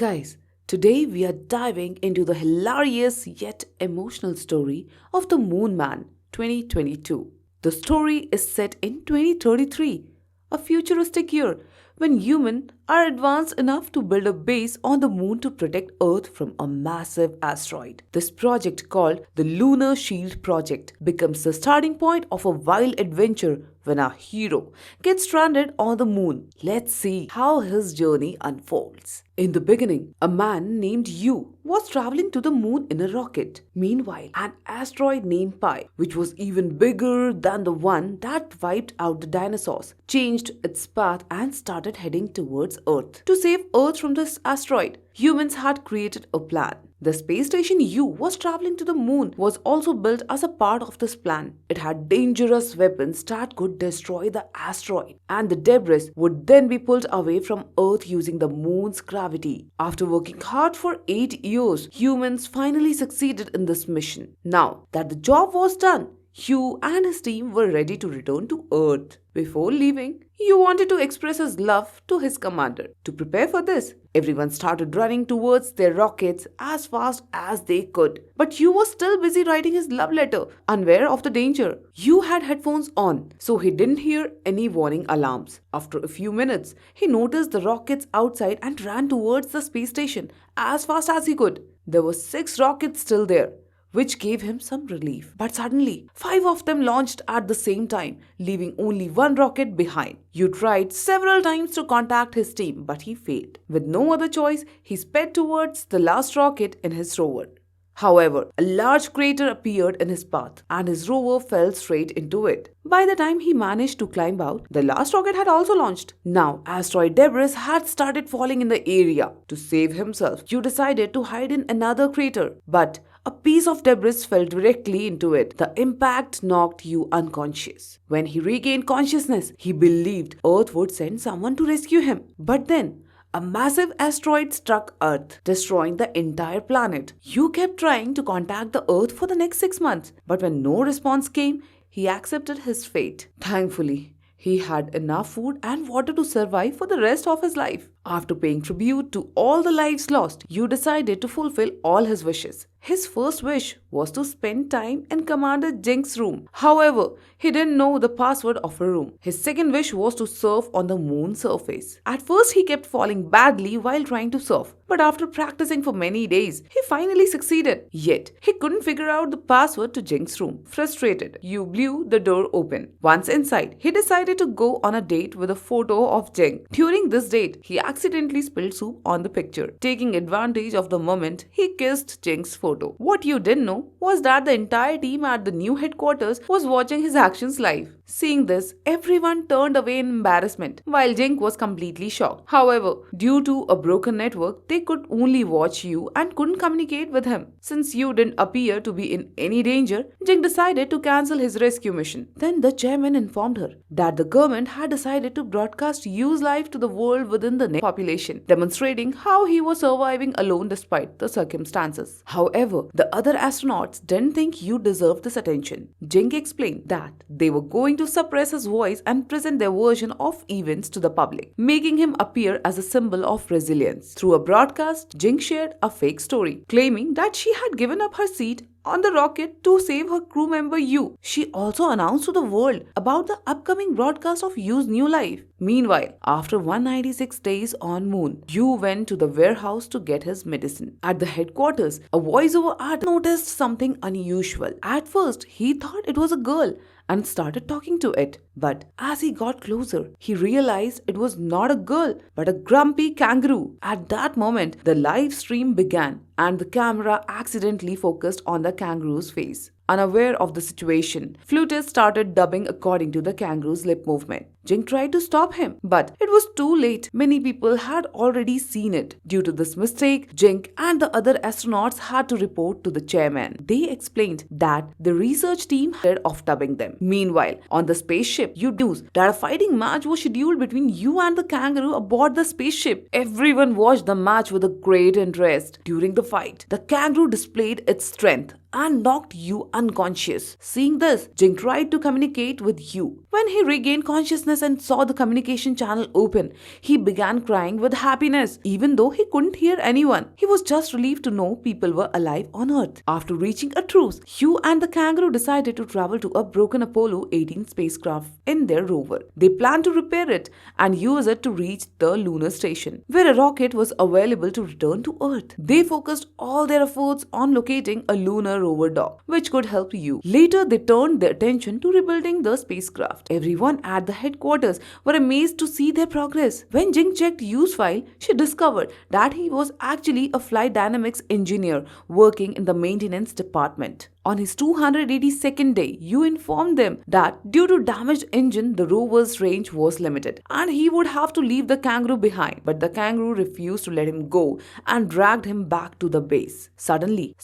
Guys, today we are diving into the hilarious yet emotional story of the Moon Man 2022. The story is set in 2033, a futuristic year when humans are advanced enough to build a base on the moon to protect Earth from a massive asteroid. This project, called the Lunar Shield Project, becomes the starting point of a wild adventure when our hero gets stranded on the moon. Let's see how his journey unfolds. In the beginning, a man named Yu was traveling to the moon in a rocket. Meanwhile, an asteroid named Pi, which was even bigger than the one that wiped out the dinosaurs, changed its path and started heading towards Earth. To save Earth from this asteroid, humans had created a plan. The space station U was traveling to the moon was also built as a part of this plan. It had dangerous weapons that could destroy the asteroid, and the debris would then be pulled away from Earth using the moon's gravity. After working hard for 8 years, humans finally succeeded in this mission. Now that the job was done, Hugh and his team were ready to return to Earth. Before leaving, Hugh wanted to express his love to his commander. To prepare for this, everyone started running towards their rockets as fast as they could. But Hugh was still busy writing his love letter, unaware of the danger. Hugh had headphones on, so he didn't hear any warning alarms. After a few minutes, he noticed the rockets outside and ran towards the space station as fast as he could. There were 6 rockets still there, which gave him some relief. But suddenly, 5 of them launched at the same time, leaving only 1 rocket behind. Yu tried several times to contact his team, but he failed. With no other choice, he sped towards the last rocket in his rover. However, a large crater appeared in his path, and his rover fell straight into it. By the time he managed to climb out, the last rocket had also launched. Now, asteroid debris had started falling in the area. To save himself, Yu decided to hide in another crater, but a piece of debris fell directly into it. The impact knocked Yu unconscious. When he regained consciousness, he believed Earth would send someone to rescue him. But then, a massive asteroid struck Earth, destroying the entire planet. Yu kept trying to contact the Earth for the next 6 months, but when no response came, he accepted his fate. Thankfully, he had enough food and water to survive for the rest of his life. After paying tribute to all the lives lost, Yu decided to fulfill all his wishes. His first wish was to spend time in Commander Jink's room. However, he didn't know the password of her room. His second wish was to surf on the moon's surface. At first, he kept falling badly while trying to surf, but after practicing for many days, he finally succeeded. Yet, he couldn't figure out the password to Jink's room. Frustrated, Yu blew the door open. Once inside, he decided to go on a date with a photo of Jink. During this date, he accidentally spilled soup on the picture. Taking advantage of the moment, he kissed Jink's photo. What you didn't know was that the entire team at the new headquarters was watching his actions live. Seeing this, everyone turned away in embarrassment, while Jink was completely shocked. However, due to a broken network, they could only watch Yu and couldn't communicate with him. Since Yu didn't appear to be in any danger, Jink decided to cancel his rescue mission. Then the chairman informed her that the government had decided to broadcast Yu's life to the world within the population, demonstrating how he was surviving alone despite the circumstances. However, the other astronauts didn't think Yu deserved this attention. Jink explained that they were going to suppress his voice and present their version of events to the public, making him appear as a symbol of resilience. Through a broadcast, Jink shared a fake story, claiming that she had given up her seat on the rocket to save her crew member Yu. She also announced to the world about the upcoming broadcast of Yu's new life. Meanwhile, after 196 days on moon, Yu went to the warehouse to get his medicine. At the headquarters, a voiceover artist noticed something unusual. At first, he thought it was a girl and started talking to it. But as he got closer, he realized it was not a girl, but a grumpy kangaroo. At that moment, the live stream began, and the camera accidentally focused on the kangaroo's face. Unaware of the situation, flutist started dubbing according to the kangaroo's lip movement. Jink tried to stop him, but it was too late. Many people had already seen it. Due to this mistake, Jink and the other astronauts had to report to the chairman. They explained that the research team had of dubbing them. Meanwhile, on the spaceship, you news that a fighting match was scheduled between Yu and the kangaroo aboard the spaceship. Everyone watched the match with a great interest. During the fight, the kangaroo displayed its strength and knocked Yu unconscious. Seeing this, Jink tried to communicate with Yu. When he regained consciousness, darkness and saw the communication channel open. He began crying with happiness, even though he couldn't hear anyone. He was just relieved to know people were alive on Earth. After reaching a truce, Hugh and the kangaroo decided to travel to a broken Apollo 18 spacecraft in their rover. They planned to repair it and use it to reach the lunar station, where a rocket was available to return to Earth. They focused all their efforts on locating a lunar rover dock, which could help Hugh. Later, they turned their attention to rebuilding the spacecraft. Everyone at the headquarters were amazed to see their progress. When Jing checked Hugh's file, she discovered that he was actually a flight dynamics engineer working in the maintenance department. On his 282nd day, Hugh informed them that due to damaged engine, the rover's range was limited and he would have to leave the kangaroo behind. But the kangaroo refused to let him go and dragged him back to the base. Suddenly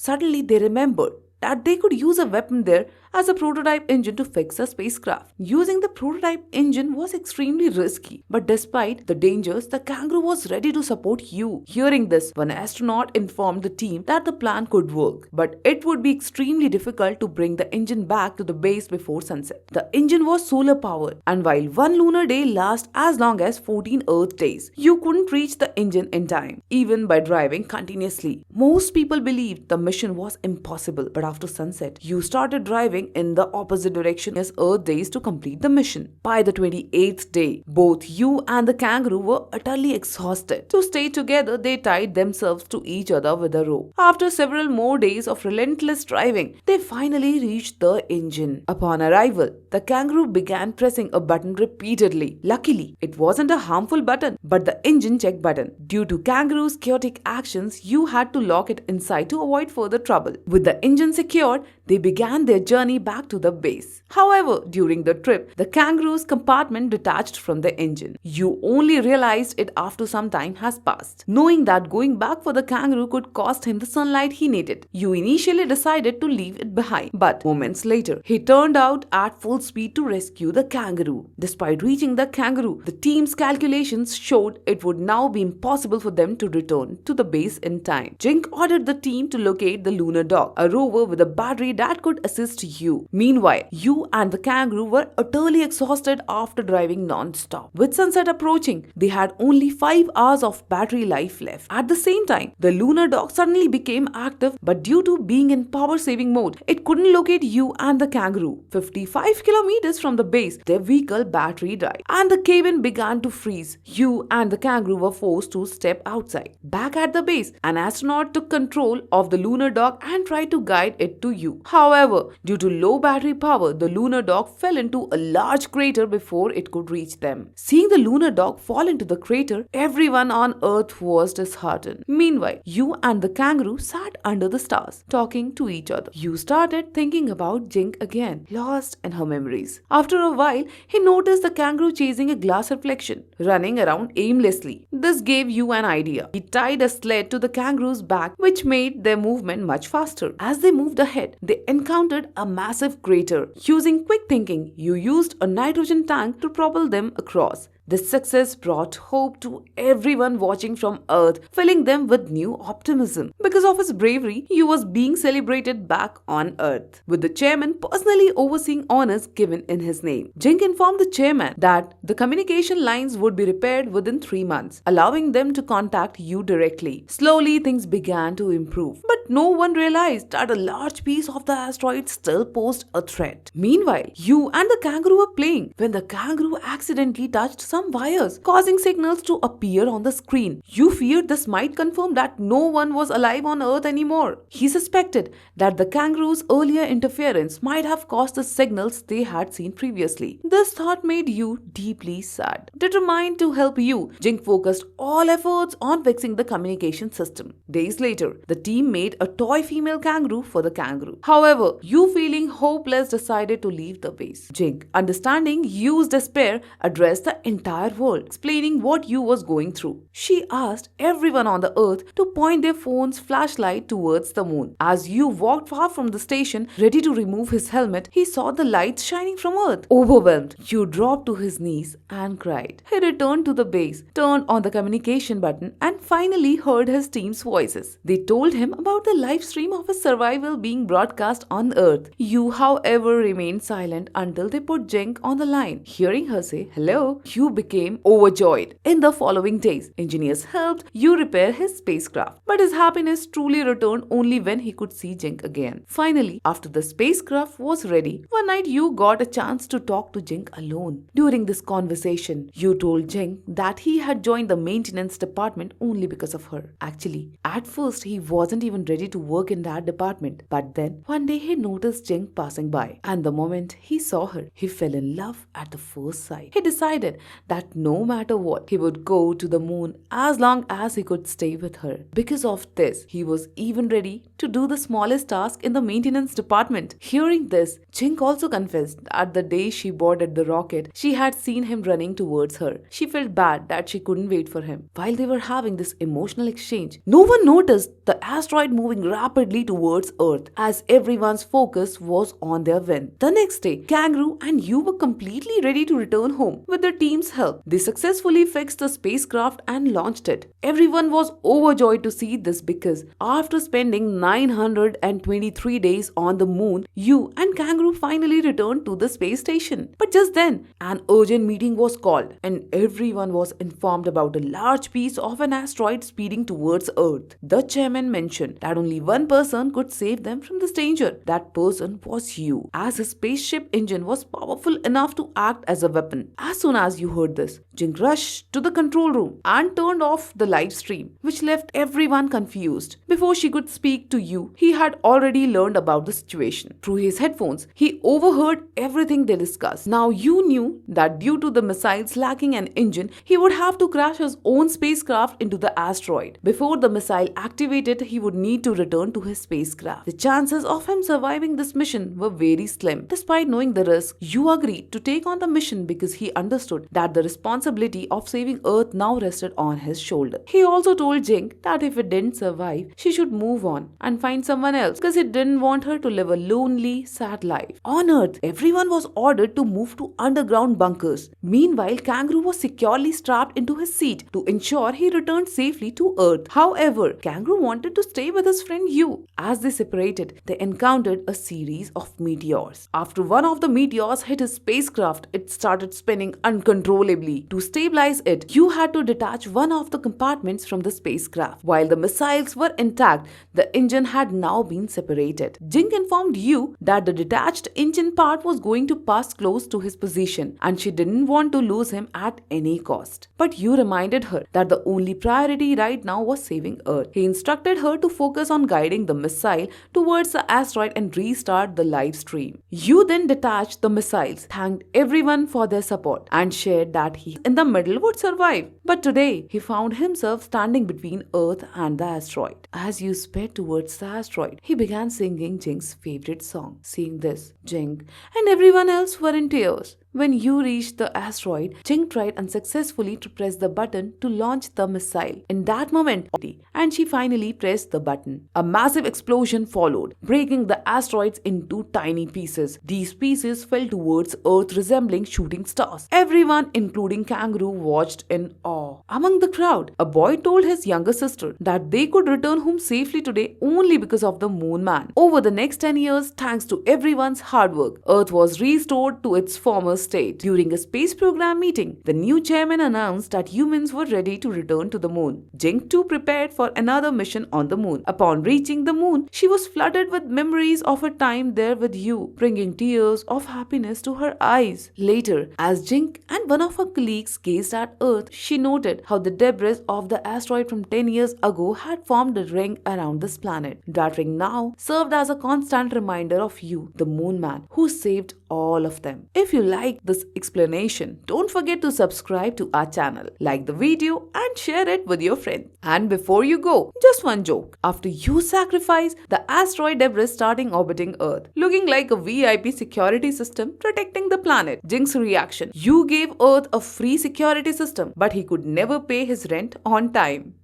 they remembered that they could use a weapon there as a prototype engine to fix a spacecraft. Using the prototype engine was extremely risky, but despite the dangers, the kangaroo was ready to support Hugh. Hearing this, one astronaut informed the team that the plan could work, but it would be extremely difficult to bring the engine back to the base before sunset. The engine was solar powered, and while one lunar day lasts as long as 14 Earth days, you couldn't reach the engine in time, even by driving continuously. Most people believed the mission was impossible, but after sunset, you started driving in the opposite direction as Earth days to complete the mission. By the 28th day, both Hugh and the kangaroo were utterly exhausted. To stay together, they tied themselves to each other with a rope. After several more days of relentless driving, they finally reached the engine. Upon arrival, the kangaroo began pressing a button repeatedly. Luckily, it wasn't a harmful button, but the engine check button. Due to kangaroo's chaotic actions, Hugh had to lock it inside to avoid further trouble. With the engine secured, they began their journey back to the base. However, during the trip, the kangaroo's compartment detached from the engine. You only realized it after some time has passed. Knowing that going back for the kangaroo could cost him the sunlight he needed, you initially decided to leave it behind. But moments later, he turned out at full speed to rescue the kangaroo. Despite reaching the kangaroo, the team's calculations showed it would now be impossible for them to return to the base in time. Jink ordered the team to locate the lunar dock, a rover with a battery that could assist Hugh. Meanwhile, Hugh and the kangaroo were utterly exhausted after driving non-stop. With sunset approaching, they had only 5 hours of battery life left. At the same time, the lunar dock suddenly became active, but due to being in power-saving mode, it couldn't locate Hugh and the kangaroo. 55 kilometers from the base, their vehicle battery died, and the cabin began to freeze. Hugh and the kangaroo were forced to step outside. Back at the base, an astronaut took control of the lunar dock and tried to guide it to Hugh. However, due to low battery power, the lunar dock fell into a large crater before it could reach them. Seeing the lunar dock fall into the crater, everyone on Earth was disheartened. Meanwhile, Hugh and the kangaroo sat under the stars, talking to each other. Hugh started thinking about Jink again, lost in her memories. After a while, he noticed the kangaroo chasing a glass reflection, running around aimlessly. This gave Hugh an idea. He tied a sled to the kangaroo's back, which made their movement much faster. As they moved ahead, they encountered a massive crater. Using quick thinking, Hugh used a nitrogen tank to propel them across. This success brought hope to everyone watching from Earth, filling them with new optimism. Because of his bravery, he was being celebrated back on Earth, with the chairman personally overseeing honors given in his name. Jink informed the chairman that the communication lines would be repaired within 3 months, allowing them to contact you directly. Slowly, things began to improve, but no one realized that a large piece of the asteroid still posed a threat. Meanwhile, you and the kangaroo were playing when the kangaroo accidentally touched some wires, causing signals to appear on the screen. You feared this might confirm that no one was alive on Earth anymore. He suspected that the kangaroo's earlier interference might have caused the signals they had seen previously. This thought made you deeply sad. Determined to help you, Jink focused all efforts on fixing the communication system. Days later, the team made a toy female kangaroo for the kangaroo. However, you feeling hopeless decided to leave the base. Jink, understanding Yu's despair, addressed the entire entire world, explaining what Yu was going through. She asked everyone on the earth to point their phone's flashlight towards the moon. As Yu walked far from the station, ready to remove his helmet, he saw the lights shining from Earth. Overwhelmed, Yu dropped to his knees and cried. He returned to the base, turned on the communication button, and finally heard his team's voices. They told him about the live stream of his survival being broadcast on Earth. Yu, however, remained silent until they put Jink on the line. Hearing her say hello, Yu became overjoyed. In the following days, engineers helped Yu repair his spacecraft, but his happiness truly returned only when he could see Jink again. Finally, after the spacecraft was ready, one night Yu got a chance to talk to Jink alone. During this conversation, Yu told Jink that he had joined the maintenance department only because of her. Actually, at first he wasn't even ready to work in that department, but then one day he noticed Jink passing by, and the moment he saw her, he fell in love at the first sight. He decided that no matter what, he would go to the moon as long as he could stay with her. Because of this, he was even ready to do the smallest task in the maintenance department. Hearing this, Jink also confessed that the day she boarded the rocket, she had seen him running towards her. She felt bad that she couldn't wait for him. While they were having this emotional exchange, no one noticed the asteroid moving rapidly towards Earth as everyone's focus was on their win. The next day, Kangaroo and Yu were completely ready to return home. With their team's help, they successfully fixed the spacecraft and launched it. Everyone was overjoyed to see this because after spending 923 days on the moon, Yu and Kangaroo finally returned to the space station. But just then, an urgent meeting was called and everyone was informed about a large piece of an asteroid speeding towards Earth. The chairman mentioned that only one person could save them from this danger. That person was Yu, as his spaceship engine was powerful enough to act as a weapon. As soon as Yu heard this, Jink rushed to the control room and turned off the live stream, which left everyone confused. Before she could speak to Yu, he had already learned about the situation. Through his headphones, he overheard everything they discussed. Now Yu knew that due to the missiles lacking an engine, he would have to crash his own spacecraft into the asteroid. Before the missile activated, he would need to return to his spacecraft. The chances of him surviving this mission were very slim. Despite knowing the risk, Yu agreed to take on the mission because he understood that the responsibility of saving Earth now rested on his shoulder. He also told Jink that if it didn't survive, she should move on and find someone else because he didn't want her to live a lonely, sad life. On Earth, everyone was ordered to move to underground bunkers. Meanwhile, Kangaroo was securely strapped into his seat to ensure he returned safely to Earth. However, Kangaroo wanted to stay with his friend Yu. As they separated, they encountered a series of meteors. After one of the meteors hit his spacecraft, it started spinning uncontrollably. To stabilize it, Yu had to detach one of the compartments from the spacecraft. While the missiles were intact, the engine had now been separated. Jink informed Yu that the detached engine part was going to pass close to his position and she didn't want to lose him at any cost. But Yu reminded her that the only priority right now was saving Earth. He instructed her to focus on guiding the missile towards the asteroid and restart the live stream. Yu then detached the missiles, thanked everyone for their support, and shared that he in the middle would survive. But today, he found himself standing between Earth and the asteroid. As Yu sped towards the asteroid, he began singing Jink's favorite song. Seeing this, Jink and everyone else were in tears. When Yu reached the asteroid, Jink tried unsuccessfully to press the button to launch the missile. In that moment, and she finally pressed the button. A massive explosion followed, breaking the asteroids into tiny pieces. These pieces fell towards Earth, resembling shooting stars. Everyone, including Kangaroo, watched in awe. Among the crowd, a boy told his younger sister that they could return home safely today only because of the Moon Man. Over the next 10 years, thanks to everyone's hard work, Earth was restored to its former state. During a space program meeting, the new chairman announced that humans were ready to return to the moon. Jink too prepared for another mission on the moon. Upon reaching the moon, she was flooded with memories of her time there with Yu, bringing tears of happiness to her eyes. Later, as Jink and one of her colleagues gazed at Earth, she noted how the debris of the asteroid from 10 years ago had formed a ring around this planet. That ring now served as a constant reminder of Yu, the Moon Man, who saved all of them. If you like like this explanation, don't forget to subscribe to our channel, like the video and share it with your friends. And before you go, just one joke. After you sacrifice, the asteroid debris starting orbiting Earth, looking like a VIP security system protecting the planet. Jinx reaction. You gave Earth a free security system, but he could never pay his rent on time.